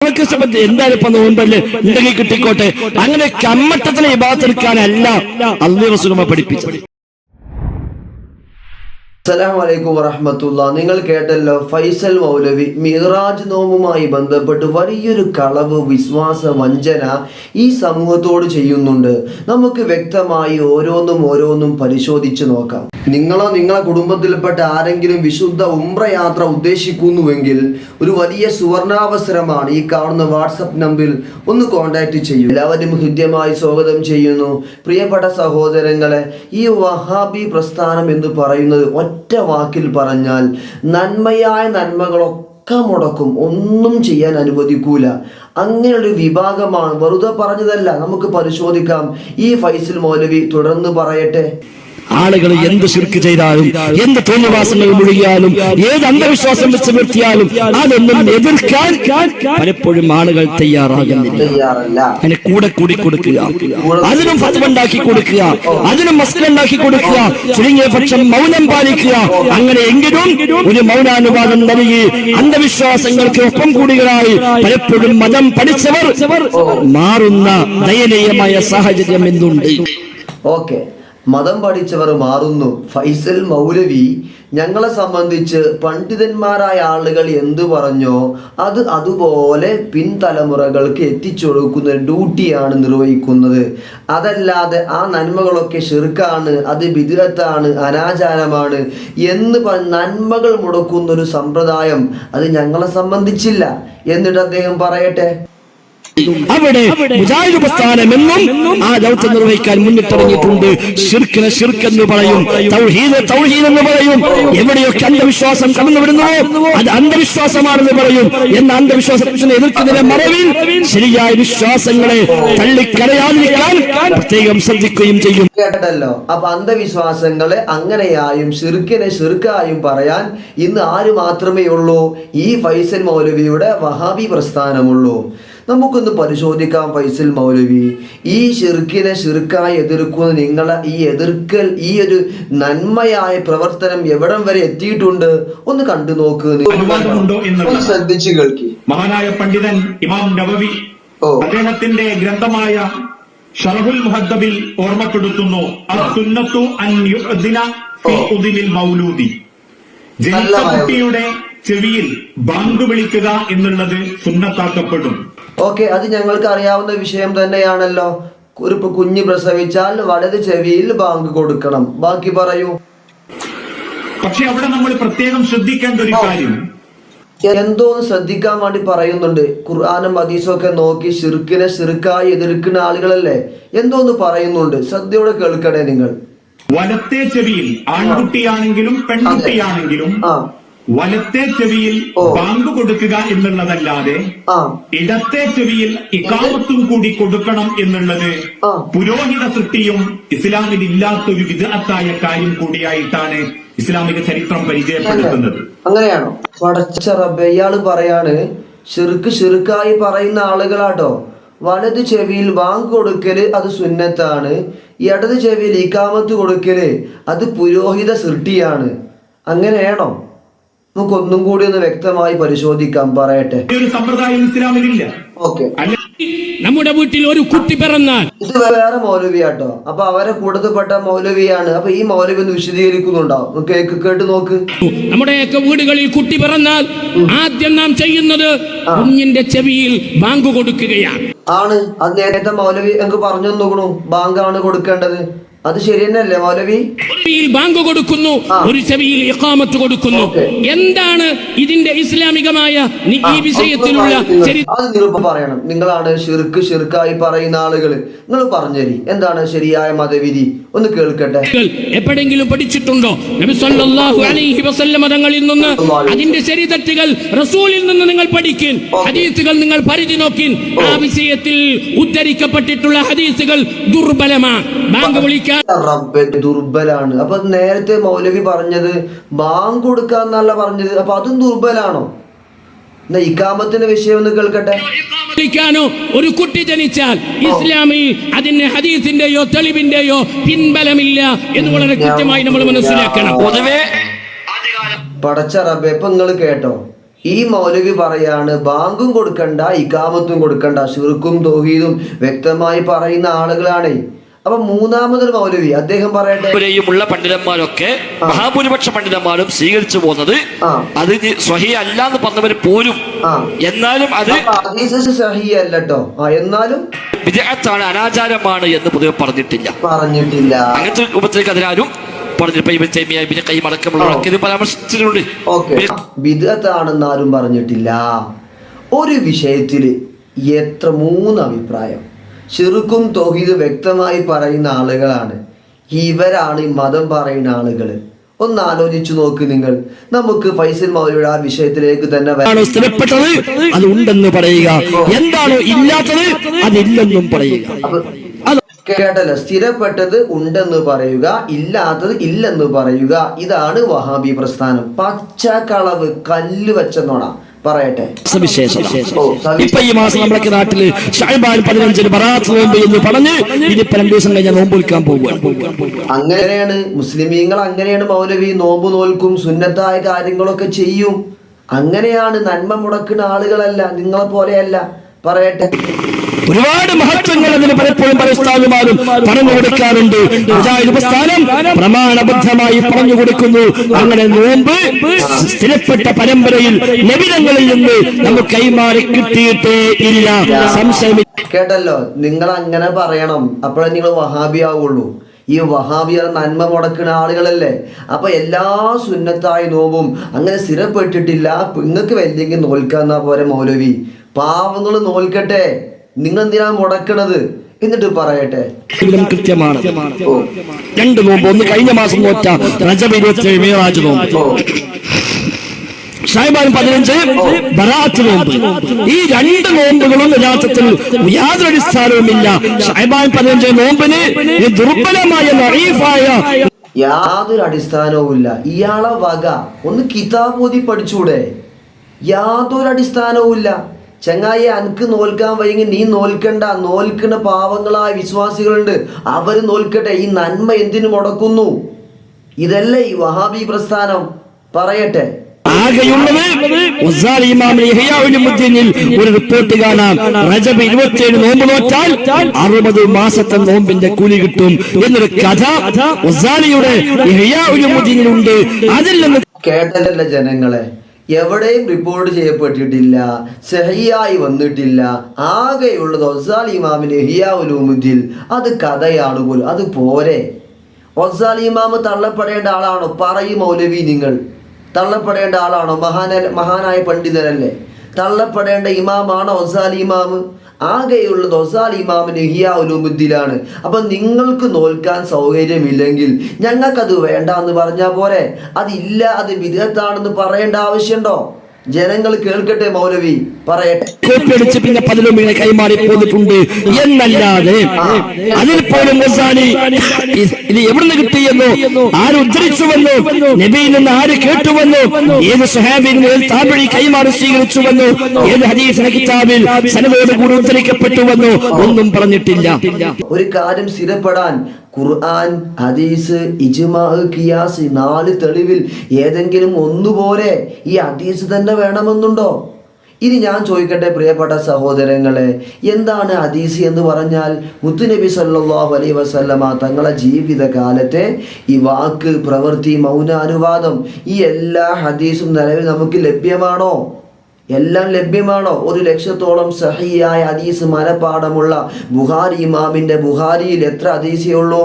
എന്തായാലും ഇപ്പൊ നോമ്പല്ലേ ഉണ്ടെങ്കിൽ കിട്ടിക്കോട്ടെ. അങ്ങനെ കമ്മട്ടത്തിനെ ഇബാദത്തെടുക്കാനല്ല അല്ലാഹു റസൂലുള്ളാഹി പഠിപ്പിച്ചത്. അസ്സലാമു അലൈക്കും വറഹ്മത്തുള്ളാഹി. നിങ്ങൾ കേട്ടല്ലോ, ഫൈസൽ മൗലവി മിഹ്റാജ് നോമ്പുമായി ബന്ധപ്പെട്ട് വലിയൊരു കളവ്, വിശ്വാസ വഞ്ചന ഈ സമൂഹത്തോട് ചെയ്യുന്നുണ്ട്. നമുക്ക് വ്യക്തമായി ഓരോന്നും പരിശോധിച്ച് നോക്കാം. നിങ്ങളോ നിങ്ങളെ കുടുംബത്തിൽപ്പെട്ട ആരെങ്കിലും വിശുദ്ധ ഉംറ യാത്ര ഉദ്ദേശിക്കുന്നുവെങ്കിൽ ഒരു വലിയ സുവർണാവസരമാണ്. ഈ കാണുന്ന വാട്സപ്പ് നമ്പറിൽ ഒന്ന് കോൺടാക്ട് ചെയ്യൂ. എല്ലാവരും ഹൃദ്യമായി സ്വാഗതം ചെയ്യുന്നു. പ്രിയപ്പെട്ട സഹോദരങ്ങളെ, ഈ വഹാബി പ്രസ്ഥാനം എന്ന് പറയുന്നത് ഒറ്റ വാക്കിൽ പറഞ്ഞാൽ നന്മയായ നന്മകളൊക്കെ മുടക്കും, ഒന്നും ചെയ്യാൻ അനുവദിക്കൂല. അങ്ങനെയൊരു വിഭാഗമാണ്. വെറുതെ പറഞ്ഞതല്ല, നമുക്ക് പരിശോധിക്കാം. ഈ ഫൈസൽ മൗലവി തുടർന്ന് പറയട്ടെ. ആളുകൾ എന്ത് ശിർക്ക് ചെയ്താലും, എന്ത് തോന്നിവാസങ്ങൾ മുഴുകിയാലും, ഏത് അന്ധവിശ്വാസം വെച്ച് നിർത്തിയാലും അതൊന്നും എതിർക്കാൻ പലപ്പോഴും ആളുകൾ തയ്യാറാകുന്നില്ല. അതിന് കൂടെ കൂടി കൊടുക്കുക, അതിനും ഫത്വ ഉണ്ടാക്കി കൊടുക്കുക, അതിനും മസ്ക് ഉണ്ടാക്കി കൊടുക്കുക, ചുരുങ്ങിയ പക്ഷം മൗനം പാലിക്കുക. അങ്ങനെ എങ്കിലും ഒരു മൗനാനുവാദം നൽകി അന്ധവിശ്വാസങ്ങൾക്ക് ഒപ്പം കൂടികളായി പലപ്പോഴും മതം പഠിച്ചവർ മാറുന്ന ദയനീയമായ സാഹചര്യം എന്തുണ്ട്. ഓക്കെ, മതം പഠിച്ചവർ മാറുന്നു. ഫൈസൽ മൗലവി ഞങ്ങളെ സംബന്ധിച്ച് പണ്ഡിതന്മാരായ ആളുകൾ എന്തു പറഞ്ഞോ അത് അതുപോലെ പിൻതലമുറകൾക്ക് എത്തിച്ചു കൊടുക്കുന്ന ഡ്യൂട്ടിയാണ് നിർവഹിക്കുന്നത്. അതല്ലാതെ ആ നന്മകളൊക്കെ ശിർക്കാണ്, അത് ബിദ്അത്താണ്, അനാചാരമാണ് എന്ന് നന്മകൾ മുടക്കുന്ന ഒരു സമ്പ്രദായം അത് ഞങ്ങളെ സംബന്ധിച്ചില്ല എന്നിട്ട് അദ്ദേഹം പറയട്ടെ. അവിടെ മുജാഹിദ് പ്രസ്ഥാനം എന്നും ആ ദൗത്യം നിർവഹിക്കാൻ മുന്നിട്ടിറങ്ങിയിട്ടുണ്ട്. ശിർക്കിനെ ശിർക്ക് എന്ന് പറയും, തൗഹീദ് തൗഹീദ് എന്ന് പറയും. എവിടെയൊക്കെ അന്ധവിശ്വാസം കടന്നു വരുന്നുവോ അത് അന്ധവിശ്വാസമാണെന്ന് പറയും. എന്ന അന്ധവിശ്വാസത്തിനെ എതിർക്കുന്നതിന്റെ മറവിൽ ശരിയായ വിശ്വാസങ്ങളെ തള്ളിക്കടയാതിരിക്കാൻ പ്രത്യേകം ശ്രദ്ധിക്കുകയും ചെയ്യും. കേട്ടല്ലോ. അപ്പൊ അന്ധവിശ്വാസങ്ങളെ അങ്ങനെയായും ശിർക്കിനെ ശിർക്കായും പറയാൻ ഇന്ന് ആര് മാത്രമേ ഉള്ളൂ? ഈ ഫൈസൽ മൗലവിയുടെ വഹാബി പ്രസ്ഥാനമുള്ളൂ. നമുക്കൊന്ന് പരിശോധിക്കാം. ഫൈസൽ മൗലവി ഈ ശിർക്കിനെ ശിർക്കായി എതിർക്കുന്ന നിങ്ങളെ ഈ എതിർക്കൽ, ഈ ഒരു നന്മയായ പ്രവർത്തനം എവിടം വരെ എത്തിയിട്ടുണ്ട് ഒന്ന് കണ്ടു നോക്ക്, ഒന്ന് ശ്രദ്ധിച്ചു കേൾക്കി. മഹാനായ പണ്ഡിതൻ ഇമാം നവവി അദ്ദേഹത്തിന്റെ ഗ്രന്ഥമായ ശറഹുൽ മുഹദ്ദബിൽ ഓർമ്മപ്പെടുത്തുന്നു, അസ്സുന്നത്തു അൻ യുഅ്ദിന ഫീ ഉദിനിൽ മൗലൂദി. ജനിച്ച കുട്ടിയുടെ ചെവിയിൽ ബാങ്ക് വിളിക്കുക എന്നുള്ളത് സുന്നത്താക്കപ്പെടും. ഓക്കെ, അത് ഞങ്ങൾക്ക് അറിയാവുന്ന വിഷയം തന്നെയാണല്ലോ. ഒരു കുഞ്ഞ് പ്രസവിച്ചാൽ വലത് ചെവിയിൽ ബാങ്ക് കൊടുക്കണം. ബാക്കി പറയൂ. പക്ഷെ അവിടെ നമ്മൾ പ്രത്യേകം ശ്രദ്ധിക്കേണ്ട ഒരു കാര്യം, എന്തോന്ന് ശ്രദ്ധിക്കാൻ വേണ്ടി പറയുന്നുണ്ട്. ഖുർആനും ഹദീസും ഒക്കെ നോക്കി ശിർക്കിനെ ശിർക്കായി എതിർക്കുന്ന ആളുകളല്ലേ, എന്തോന്ന് പറയുന്നുണ്ട്. ശ്രദ്ധയോടെ കേൾക്കണേ നിങ്ങൾ. വലത്തെ ചെവിയിൽ ആൺകുട്ടിയാണെങ്കിലും പെൺകുട്ടിയാണെങ്കിലും വലത്തെ ചെവിയിൽ ബാങ്ക് കൊടുക്കുക എന്നുള്ളതല്ലാതെ ഇടത്തെ ചെവിയിൽ ഇഖാമത്തും കൂടി കൊടുക്കണം എന്നുള്ളത് പുരോഹിത സൃഷ്ടിയും ഇസ്ലാമിൽ ഇല്ലാത്തൊരു വിദഅത്തായ കാര്യം കൂടിയായിട്ടാണ് ഇസ്ലാമിക ചരിത്രം പരിചയപ്പെടുത്തുന്നത്. അങ്ങനെയാണോ? പടച്ച റബ്ബേ, ഇയാള് പറയാണ് ശിർക്ക് ശിർക്കായി പറയുന്ന ആളുകളാട്ടോ. വലത് ചെവിയിൽ ബാങ്ക് കൊടുക്കല് അത് സുന്നത്താണ്, ഇടത് ചെവിയിൽ ഇഖാമത്ത് കൊടുക്കല് അത് പുരോഹിത സൃഷ്ടിയാണ്. അങ്ങനെയാണോ? നമുക്കൊന്നും കൂടി ഒന്ന് വ്യക്തമായി പരിശോധിക്കാം. പറയട്ടെ. ഒരു സമ്പ്രദായം ഇസ്ലാമിലില്ല. ഓക്കെ, നമ്മുടെ വീട്ടിൽ ഒരു കുട്ടി പിറന്നാൽ ഇത് വേറെ മൗലവിയാട്ടോ. അപ്പൊ അവരെ കൂട്ടത്തിൽപ്പെട്ട മൗലവിയാണ്. അപ്പൊ ഈ മൗലവി ഒന്ന് വിശദീകരിക്കുന്നുണ്ടാവും. കേട്ട് നോക്ക്. നമ്മുടെയൊക്കെ വീടുകളിൽ കുട്ടി പിറന്നാൽ ആദ്യം നാം ചെയ്യുന്നത് കുഞ്ഞിന്റെ ചെവിയിൽ ബാങ്ക് കൊടുക്കുകയാണ്. ആണ്, അത് നേരത്തെ മൗലവി എനിക്ക് പറഞ്ഞു നോക്കണു. ബാങ്കാണ് കൊടുക്കേണ്ടത്. അത് ശരി തന്നെയല്ലേ മൗലവി? ബാങ്ക് കൊടുക്കുന്നു, ഒരു ചെവിയിൽ ഇഖാമത്ത് കൊടുക്കുന്നു. എന്താണ് ഇതിന്റെ ഇസ്ലാമികമായ ഈ വിഷയത്തിലുള്ള അത് നിങ്ങൾ പറയണം. നിങ്ങളാണ് ശിർക്ക് ശിർക്കായി പറയുന്ന ആളുകൾ, നിങ്ങൾ പറഞ്ഞേരി എന്താണ് ശരിയായ മതവിധി ഒന്ന് കേൾക്കട്ടെ. എപ്പോഴെങ്കിലും പഠിച്ചിട്ടുണ്ടോ? നബി സല്ലല്ലാഹു അലൈഹി വസല്ലം തങ്ങളിൽ നിന്ന് അതിന്റെ ശരിതെറ്റുകൾ റസൂലിൽ നിന്ന് നിങ്ങൾ പഠിക്കിൻ, ഹദീസുകൾ നിങ്ങൾ പരിധി നോക്കിൻ. ആ വിഷയത്തിൽ ഉദ്ധരിക്കപ്പെട്ടിട്ടുള്ള ഹദീസുകൾ ദുർബലമാണ്. ബാങ്ക് വിളിക്കാൻ ദുർബലാണ്. അപ്പൊ നേരത്തെ മൗലവി പറഞ്ഞത് ബാങ്ക് കൊടുക്കാന്നല്ല പറഞ്ഞത്. അപ്പൊ അതും ദുർബലാണോ? എന്നാ ഇഖാമത്തിന്റെ വിഷയം ഒന്ന് കേൾക്കട്ടെ. ഒരു കുട്ടി ജനിച്ചാൽ ഇസ്ലാമിൽ അതിന് ഹദീസിന്റെയോ തെളിവിന്റെയോ പിൻബലമില്ല എന്ന് വളരെ കൃത്യമായി നമ്മൾ മനസ്സിലാക്കണം. പടച്ച റബ്ബേ, ഇപ്പൊ നിങ്ങൾ കേട്ടോ, ഈ മൗലവി പറയാണ് ബാങ്കും കൊടുക്കണ്ട ഇഖാമത്തും കൊടുക്കണ്ട, ശിർക്കും തൗഹീദും വ്യക്തമായി പറയുന്ന ആളുകളാണ്. അപ്പൊ മൂന്നാമതൊരു മൗലവി അദ്ദേഹം പറയട്ടെ, ഉള്ള പണ്ഡിതന്മാരൊക്കെ മഹാഭൂരിപക്ഷ പണ്ഡിതന്മാരും സ്വീകരിച്ചു പോകുന്നത് അത് സ്വഹീഹ് അല്ല എന്ന് പറഞ്ഞവർ പോലും, എന്നാലും അത് സ്വഹീഹ് അല്ലട്ടോ, എന്നാലും ബിദ്അത്താണ്, അനാചാരമാണ് എന്ന് പൊതുവെ പറഞ്ഞിട്ടില്ല. അങ്ങനത്തെ രൂപത്തിലേക്ക് അതിനാരും പരാമർശിച്ചിട്ടുണ്ട്. ബിദ്അത്താണെന്ന് ആരും പറഞ്ഞിട്ടില്ല. ഒരു വിഷയത്തില് എത്ര 3 അഭിപ്രായം. ശിർക്കും തൗഹീദും വ്യക്തമായി പറയുന്ന ആളുകളാണ് ഇവരാണ് ഈ മതം പറയുന്ന ആളുകൾ. ഒന്ന് ആലോചിച്ചു നോക്ക് നിങ്ങൾ. നമുക്ക് ഫൈസൽ മൗലവിയുടെ ആ വിഷയത്തിലേക്ക് തന്നെ സ്ഥിരപ്പെട്ടത് അത് ഉണ്ടെന്ന് പറയുക, എന്താണോ ഇല്ലാത്തത് അതില്ലെന്നും പറയുക. കേട്ടല്ലോ, സ്ഥിരപ്പെട്ടത് ഉണ്ടെന്ന് പറയുക, ഇല്ലാത്തത് ഇല്ലെന്ന് പറയുക. ഇതാണ് വഹാബി പ്രസ്ഥാനം. പച്ചക്കളവ്, കല്ല് വെച്ചെന്നോണ പറയട്ടെ. ഇപ്പൊ ഈ മാസം നമ്മുടെ നാട്ടില് ശഅബാൻ 15 ബറാഅത്ത് നോമ്പ് എന്ന് പറഞ്ഞ് ഇതിപ്പോ 2 ദിവസം കഴിഞ്ഞാൽ നോമ്പ് വിൽക്കാൻ പോകുക. അങ്ങനെയാണ് മുസ്ലിമീങ്ങൾ, അങ്ങനെയാണ് മൗലവി നോമ്പ് നോൽക്കും, സുന്നത്തായ കാര്യങ്ങളൊക്കെ ചെയ്യും. അങ്ങനെയാണ്, നന്മ മുടക്കുന്ന ആളുകളല്ല, നിങ്ങളെ പോലെയല്ല. പറയട്ടെ, ഒരുപാട് മഹത്വങ്ങൾ അതിന് പലപ്പോഴും പല ഉസ്താദുമാരും പറഞ്ഞു കൊടുക്കാറുണ്ട്. പ്രസ്ഥാനം പ്രമാണബദ്ധമായി പറഞ്ഞു കൊടുക്കുന്നു. അങ്ങനെ നോമ്പ് സ്ഥിരപ്പെട്ട പരമ്പരയിൽ നബിതങ്ങളിൽ നിന്ന് നമുക്ക് കൈമാറി കിട്ടിയിട്ടേ ഇല്ല. സംശയം കേട്ടല്ലോ, നിങ്ങൾ അങ്ങനെ പറയണം, അപ്പോഴേ നിങ്ങൾ വഹാബി ആവുള്ളൂ. ഈ വഹാബിയർ നന്മ മുടക്കുന്ന ആളുകളല്ലേ. അപ്പൊ എല്ലാ സുന്നത്തായ നോമ്പും അങ്ങനെ സ്ഥിരപ്പെട്ടിട്ടില്ല. നിങ്ങൾക്ക് വല്ലെങ്കിൽ നോൽക്കാന്നാ പോരെ മൗലവി, പാവങ്ങൾ നോൽക്കട്ടെ, നിങ്ങൾ എന്തിനാ മുടക്കണത് എന്നിട്ട് പറയട്ടെ. കൃത്യമാണ് 2 നോമ്പ്. ഒന്ന് കഴിഞ്ഞ മാസം നോറ്റ റജബ് 27 മിഅ്റാജ് നോമ്പ്, ശഅബാൻ 15 ബറാഅത്ത് നോമ്പ്. ഈ 2 നോമ്പുകളും യഥാർത്ഥത്തിൽ യാതൊരു അടിസ്ഥാനവുമില്ല. ശഅബാൻ 15 നോമ്പിന് ദുർബലമായ ലഈഫായ യാതൊരു അടിസ്ഥാനവുമില്ല. ഇയാളെ വക ഒന്ന് കിതാബ് ഓതി പഠിച്ചൂടെ? യാതൊരു അടിസ്ഥാനവുമില്ല. ചങ്ങായി, അനക്ക് നോൽക്കാൻ വയ്യെങ്കിൽ നീ നോൽക്കണ്ട. നോൽക്കുന്ന പാവങ്ങളായ വിശ്വാസികളുണ്ട്, അവര് നോൽക്കട്ടെ. ഈ നന്മ എന്തിനു മുടക്കുന്നു? ഇതല്ലേ ഈ വഹാബി പ്രസ്ഥാനം? പറയട്ടെ. ആകെയുള്ളത് ഒരു റിപ്പോർട്ട് കാണാം, റജബ് 27 നോമ്പ് നോറ്റാൽ 60 മാസത്തെ നോമ്പിന്റെ കൂലി കിട്ടും എന്നൊരു കഥ ഗസാലിയുടെ ഉണ്ട്. അതിൽ നിന്ന് കേട്ടല്ല ജനങ്ങളെ, എവിടെയും റിപ്പോർട്ട് ചെയ്യപ്പെട്ടിട്ടില്ല, സഹിയായി വന്നിട്ടില്ല. ആകെയുള്ളത് ഗസാലി ഇമാമിന്റെ ഇഹ്യാ ഉലൂമുദ്ദീൻ. അത് കഥയാണ് പോലും, അത് പോരെ. ഗസാലി ഇമാമ് തള്ളപ്പെടേണ്ട ആളാണോ? പറയും മൗലവി, നിങ്ങൾ തള്ളപ്പെടേണ്ട ആളാണോ? മഹാനായ പണ്ഡിതനല്ലേ? തള്ളപ്പെടേണ്ട ഇമാമാണോ ഗസാലി ഇമാമ്? ആകെയുള്ളത് ഗസാലി ഇമാമിന്റെ ഇഹ്യാ ഉലൂമുദ്ദീനാണ്. അപ്പൊ നിങ്ങൾക്ക് നോൽക്കാൻ സൗകര്യമില്ലെങ്കിൽ ഞങ്ങൾക്കത് വേണ്ട എന്ന് പറഞ്ഞാൽ പോരെ. അതില്ല, അത് ബിദ്അത്താണെന്ന് പറയേണ്ട ആവശ്യമുണ്ടോ? ജനങ്ങൾ കേൾക്കട്ടെ, മൗലവി പറയട്ടെ. കോപ്പിയടിച്ച് പിന്നെ 11 കൈമാറി പോന്നിട്ടുണ്ട് എന്നല്ലാതെ അതിൽ പോലും ഇത് എവിടുന്ന് കിട്ടിയെന്നോ, ആര് ഉദ്ധരിച്ചുവെന്നോ, നബിയിൽ നിന്ന് ആര് കേട്ടുവെന്നോ, ഏത് സ്വഹാബിയിൽ നിന്ന് താബിഈ കൈമാറി സ്വീകരിച്ചുവെന്നോ, ഏത് ഹദീസിന്റെ കിതാബിൽ സനദോട് കൂടി ഉദ്ധരിക്കപ്പെട്ടുവെന്നോ ഒന്നും പറഞ്ഞിട്ടില്ല. ഒരു കാര്യം സ്ഥിരപ്പെടാൻ ഖുർആൻ, ഹദീസ്, ഇജ്മാ, ഖിയാസ് 4 തെളിവിൽ ഏതെങ്കിലും ഒന്നുപോലെ ഈ ഹദീസ് തന്നെ വേണമെന്നുണ്ടോ? ഇനി ഞാൻ ചോദിക്കട്ടെ പ്രിയപ്പെട്ട സഹോദരങ്ങളെ, എന്താണ് ഹദീസ് എന്ന് പറഞ്ഞാൽ? മുത്തുനബി സല്ലല്ലാഹു അലൈഹി വസല്ലമ തങ്ങളുടെ ജീവിതകാലത്തെ ഈ വാക്ക്, പ്രവൃത്തി, മൗനാനുവാദം, ഈ എല്ലാ ഹദീസും നിലവിൽ നമുക്ക് ലഭ്യമാണോ? എല്ലാം ലഭ്യമാണോ? 100,000-ഓളം സഹിയായ ഹദീസ് മനപാഠമുള്ള ബുഖാരി ഇമാമിന്റെ ബുഖാരിയിൽ എത്ര ഹദീസേ ഉള്ളൂ?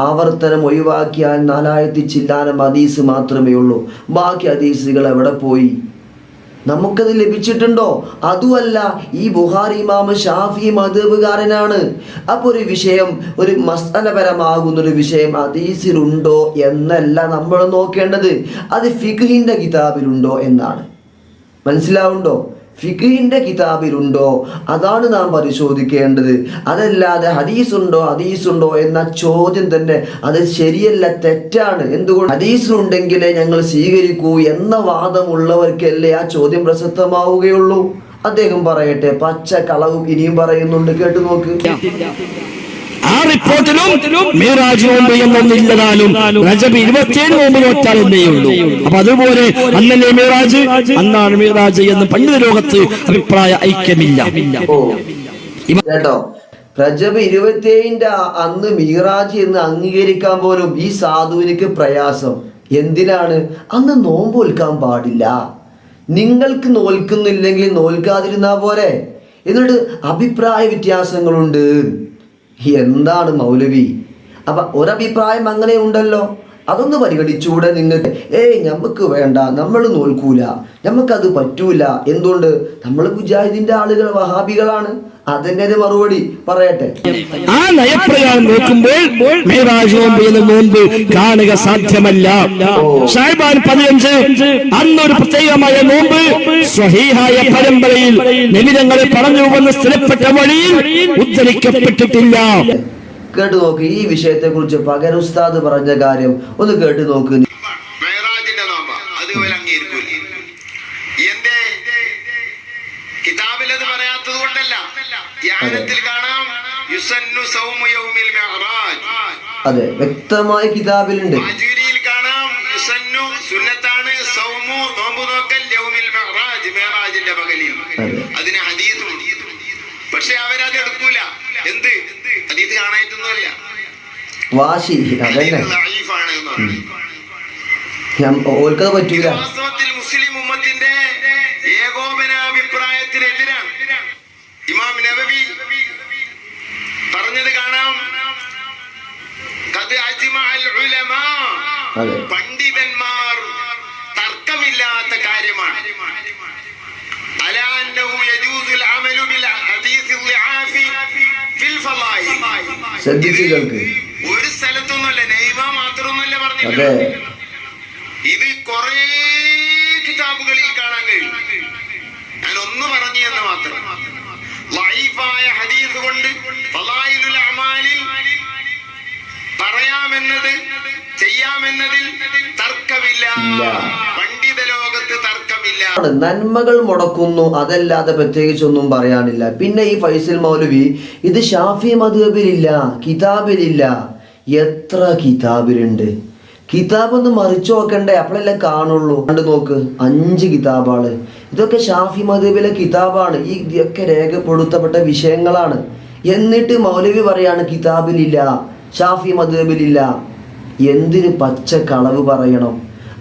ആവർത്തനം ഒഴിവാക്കിയാൽ 4000 ചില്ലാനം ഹദീസ് മാത്രമേ ഉള്ളൂ. ബാക്കി ഹദീസുകൾ എവിടെ പോയി? നമുക്കത് ലഭിച്ചിട്ടുണ്ടോ? അതുമല്ല, ഈ ബുഖാരി ഇമാം ഷാഫി മദ്ഹബുകാരനാണ്. അപ്പോൾ ഒരു വിഷയം, ഒരു മസ്അലപരമാകുന്നൊരു വിഷയം ഹദീസിലുണ്ടോ എന്നല്ല നമ്മൾ നോക്കേണ്ടത്, അത് ഫിഖ്ഹിന്റെ കിതാബിലുണ്ടോ എന്നാണ്. മനസ്സിലാവുണ്ടോ? ഫിഖ്ഹിന്റെ കിതാബിലുണ്ടോ, അതാണ് നാം പരിശോധിക്കേണ്ടത്. അതല്ലാതെ ഹദീസുണ്ടോ എന്ന ചോദ്യം തന്നെ അത് ശരിയല്ല, തെറ്റാണ്. എന്തുകൊണ്ട്? ഹദീസിലുണ്ടെങ്കിലേ ഞങ്ങൾ സ്വീകരിക്കൂ എന്ന വാദമുള്ളവർക്കല്ലേ ആ ചോദ്യം പ്രസക്തമാവുകയുള്ളൂ. അദ്ദേഹം പറയട്ടെ. പച്ച കളവും ഇനിയും പറയുന്നുണ്ട്, കേട്ടു നോക്ക്. ആ റിപ്പോർട്ടിലും മിഹ്റാജ് നോമ്പ് എന്നൊന്നില്ലതാനും റജബ് 27 നോമ്പ് നോറ്റാൽ എന്നേ ഉള്ളൂ. അപ്പൊ അതുപോലെ അന്നല്ലേ മിഹ്റാജ്, അന്നാണ് മിഹ്റാജ് എന്ന് പണ്ഡിത ലോകത്ത് അഭിപ്രായ ഐക്യമില്ല. കേട്ടോ, റജബ് 27 അന്ന് മിഹ്റാജ് എന്ന് അംഗീകരിക്കാൻ പോലും ഈ സാധുവിനിക്ക് പ്രയാസം. എന്തിനാണ്? അന്ന് നോമ്പ് നോൽക്കാൻ പാടില്ല. നിങ്ങൾക്ക് നോൽക്കുന്നില്ലെങ്കിൽ നോൽക്കാതിരുന്നാ പോരെ. എന്നിട്ട് അഭിപ്രായ വ്യത്യാസങ്ങളുണ്ട്. എന്താണ് മൗലവി? അപ്പൊ ഒരഭിപ്രായം അങ്ങനെ ഉണ്ടല്ലോ, അതൊന്ന് പരിഗണിച്ചുകൂടെ നിങ്ങൾക്ക്? നമുക്ക് വേണ്ട, നമ്മൾ നോൽക്കൂല, നമുക്കത് പറ്റൂല. എന്തുകൊണ്ട്? നമ്മൾ മുജാഹിദിന്റെ ആളുകൾ വഹാബികളാണ്. അതെന്നെ മറുപടി പറയട്ടെ. ആ നയപ്രകാരം നോക്കുമ്പോൾ മിഹ്റാജ് നോമ്പ് എന്ന നോമ്പ് കാണുക സാധ്യമല്ല. ശഅബാൻ 15 അന്നൊരു പ്രത്യേകമായ നോമ്പ് സ്വഹീഹായ പരമ്പരയിൽ നബി തങ്ങൾ പറഞ്ഞു വന്ന സ്ഥിരപ്പെട്ട വഴിയിൽ ഉദ്ധരിക്കപ്പെട്ടിട്ടില്ല. കേട്ടു നോക്ക്, ഈ വിഷയത്തെ കുറിച്ച് പകര ഉസ്താദ് പറഞ്ഞ കാര്യം ഒന്ന് കേട്ടു നോക്ക്. മെഹ്റാജിന്റെ നോമ്പ് അതുപോലെ അംഗീകരിക്കൂല. എന്റെ കിതാബിൽ അത് പറയാത്തത് കൊണ്ടല്ല. ധ്യാനത്തിൽ കാണാം യുസന്നു സൗമു യൗമിൽ മെഹ്റാജ്. അതെ, വ്യക്തമായ കിതാബിലുണ്ട്. മജൂരിയിൽ കാണാം യുസന്നു സുന്നത്താണ് സൗമു നോമ്പ് നോക്കൽ യൗമിൽ മെഹ്റാജ്, മെഹ്റാജിന്റെ പകലിൽ. അതിന് ഹദീസും. പക്ഷെ അവരത് എടുക്കൂല. എന്ത് ഹദീസ് കാണായിട്ടൊന്നുമല്ല, വാശി. അതന്നെ, ഓൽക്കത് പറ്റൂല. വാസ്തവത്തിൽ മുസ്ലിം ഉമ്മത്തിന്റെ ഏകോപനാഭിപ്രായത്തിനെതിരാണ്. ഇമാം നബവി പറഞ്ഞത് കാണാം, പണ്ഡിതന്മാർ തർക്കമില്ലാത്ത കാര്യമാണ്. ശ്രദ്ധിച്ചു കേൾക്ക്. ഒരു സ്ഥലത്തൊന്നുമല്ല, നെയ്മ മാത്രമൊന്നുമല്ല പറഞ്ഞില്ല. ഇത് കുറേ കിതാബുകളിൽ കാണാൻ കഴിയും. ഞാൻ ഒന്ന് പറഞ്ഞു എന്ന് മാത്രം. ലൈഫായ ഹദീസ് കൊണ്ട് ഫളായിലുൽ അമാലിൽ പറയാമെന്നത് ചെയ്യാമെന്നതിൽ തർക്കമില്ല. പണ്ഡിത ലോകത്ത് തർക്കമില്ല. നന്മകൾ മുടക്കുന്നു, അതല്ലാതെ പ്രത്യേകിച്ചൊന്നും പറയാനില്ല. പിന്നെ ഈ ഫൈസൽ മൗലവി ഇത് ഷാഫി മദ്ഹബിലില്ല, കിതാബിലില്ല. എത്ര കിതാബിലുണ്ട്? കിതാബ് ഒന്ന് മറിച്ചു നോക്കണ്ടേ, അപ്പോഴല്ലേ കാണുള്ളൂ. കണ്ടു നോക്ക്, 5 കിതാബാണ്. ഇതൊക്കെ ഷാഫി മദ്ഹബിലെ കിതാബാണ്. ഇതൊക്കെ രേഖപ്പെടുത്തപ്പെട്ട വിഷയങ്ങളാണ്. എന്നിട്ട് മൗലവി പറയാണ് കിതാബിലില്ല, ഷാഫി മദ്ഹബിലില്ല. എന്തിന് പച്ച കളവ് പറയണം?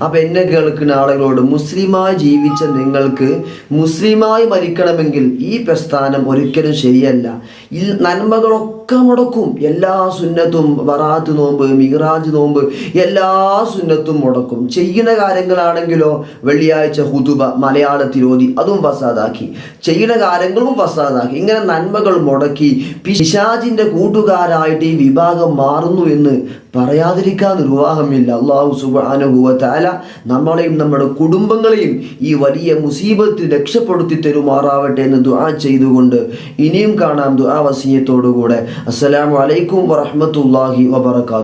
അപ്പം എന്നെ കേൾക്കുന്ന ആളുകളോട്, മുസ്ലിമായി ജീവിച്ച നിങ്ങൾക്ക് മുസ്ലിമായി മരിക്കണമെങ്കിൽ ഈ പ്രസ്ഥാനം ഒരിക്കലും ശരിയല്ല. ഈ നന്മകളൊക്കെ മുടക്കും. എല്ലാ സുന്നത്തും, ബറാത്ത് നോമ്പ്, മിഹ്റാജ് നോമ്പ്, എല്ലാ സുന്നത്തും മുടക്കും. ചെയ്യുന്ന കാര്യങ്ങളാണെങ്കിലോ വെള്ളിയാഴ്ച ഹുതുബ മലയാളത്തിൽ ഓതി അതും ഫസാദാക്കി, ചെയ്യുന്ന കാര്യങ്ങളും ഫസാദാക്കി. ഇങ്ങനെ നന്മകൾ മുടക്കി പിശാചിന്റെ കൂട്ടുകാരായിട്ട് ഈ വിഭാഗം മാറുന്നു എന്ന് പറയാതിരിക്കാൻ നിർവാഹമില്ല. അല്ലാഹു സുബ്ഹാനഹു വ തആല നമ്മളെയും നമ്മുടെ കുടുംബങ്ങളെയും ഈ വലിയ മുസീബത്ത് രക്ഷപ്പെടുത്തി തരുമാറാവട്ടെ എന്ന് ദുആ ചെയ്തുകൊണ്ട് ഇനിയും കാണാം ദുആ വസിയത്തോടുകൂടെ. അസ്സലാമു അലൈക്കും വറഹ്മത്തുള്ളാഹി വബറകാതുഹു.